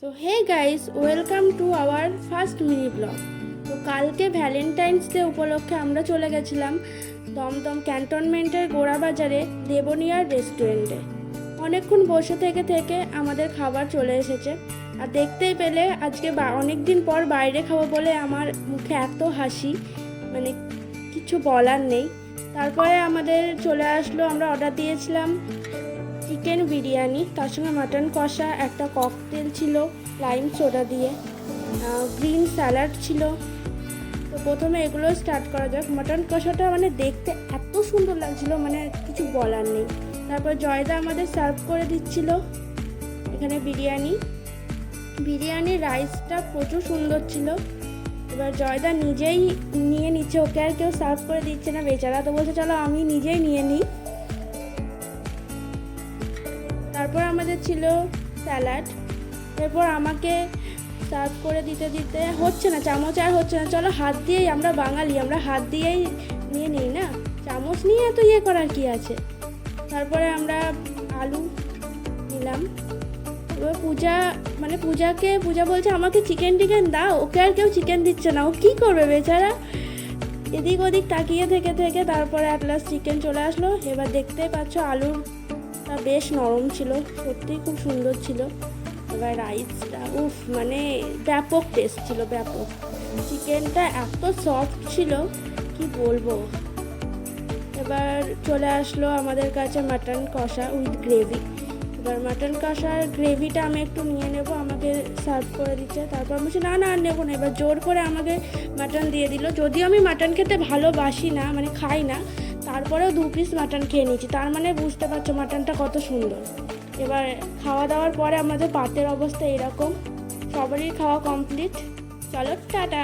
So hey guys, welcome to our first mini blog. তো কালকে Valentine's day উপলক্ষে আমরা চলে গেছিলাম দমদম ক্যান্টনমেন্টের গোড়াবাজারে দেবনিয়ার রেস্টুরেন্টে। অনেকক্ষণ বসে থেকে থেকে আমাদের খাবার চলে এসেছে। আর দেখতেই পেলে আজকে অনেক দিন পর বাইরে খাবো বলে আমার মুখে এত হাসি, মানে কিছু বলার নেই। তারপরে আমাদের চলে আসলো, আমরা অর্ডার দিয়েছিলাম চিকেন বিরিয়ানি, তার সঙ্গে মাটন কষা, একটা ককটেল ছিল লাইম সোডা দিয়ে, গ্রিন স্যালাড ছিল। তো প্রথমে এগুলো স্টার্ট করা যাক। মাটন কষাটা মানে দেখতে এত সুন্দর লাগছিল, মানে কিছু বলার নেই। তারপর জয়দা আমাদের সার্ভ করে দিচ্ছিল এখানে বিরিয়ানির রাইসটা প্রচুর সুন্দর ছিল। এবার জয়দা নিজেই নিয়ে নিচ্ছে, ওকে আর কেউ সার্ভ করে দিচ্ছে না বেচারা। তো বলছে চলো আমি নিজেই নিয়ে নিই। তারপর আমাদের ছিল স্যালাড। এরপর আমাকে সার্ভ করে দিতে দিতে হচ্ছে না, চামচ আর হচ্ছে না, চলো হাত দিয়েই, আমরা বাঙালি, আমরা হাত দিয়েই নিয়ে নিই না, চামচ নিয়ে এত করার কি আছে। তারপরে আমরা আলু নিলাম। এবার পূজা বলছে আমাকে চিকেন দাও, ওকে আর কেউ চিকেন দিচ্ছে না, ও কী করবে বেচারা। এদিক ওদিক তাকিয়ে থেকে থেকে তারপরে অ্যাট লাস্ট চিকেন চলে আসলো। এবার দেখতেই পাচ্ছ আলুটা বেশ নরম ছিল, সত্যিই খুব সুন্দর ছিল। এবার রাইসটা মানে ব্যাপক টেস্ট ছিল, ব্যাপক। চিকেনটা এত সফট ছিল কি বলবো। এবার চলে আসলো আমাদের কাছে মাটন কষা উইথ গ্রেভি। এবার মাটন কষার গ্রেভিটা আমি একটু নিয়ে নেব, আমাকে সার্ভ করে দিচ্ছে। তারপর বলছি না আর নেবো না। এবার জোর করে আমাকে মাটন দিয়ে দিল। যদিও আমি মাটন খেতে ভালোবাসি না, মানে খাই না, তারপরেও 2 পিস মাটন খেয়ে নিয়েছি। তার মানে বুঝতে পারছো মাটনটা কত সুন্দর। এবার খাওয়া দাওয়ার পরে আমাদের পাতের অবস্থা এরকম। সবারই খাওয়া কমপ্লিট। চলো টাটা।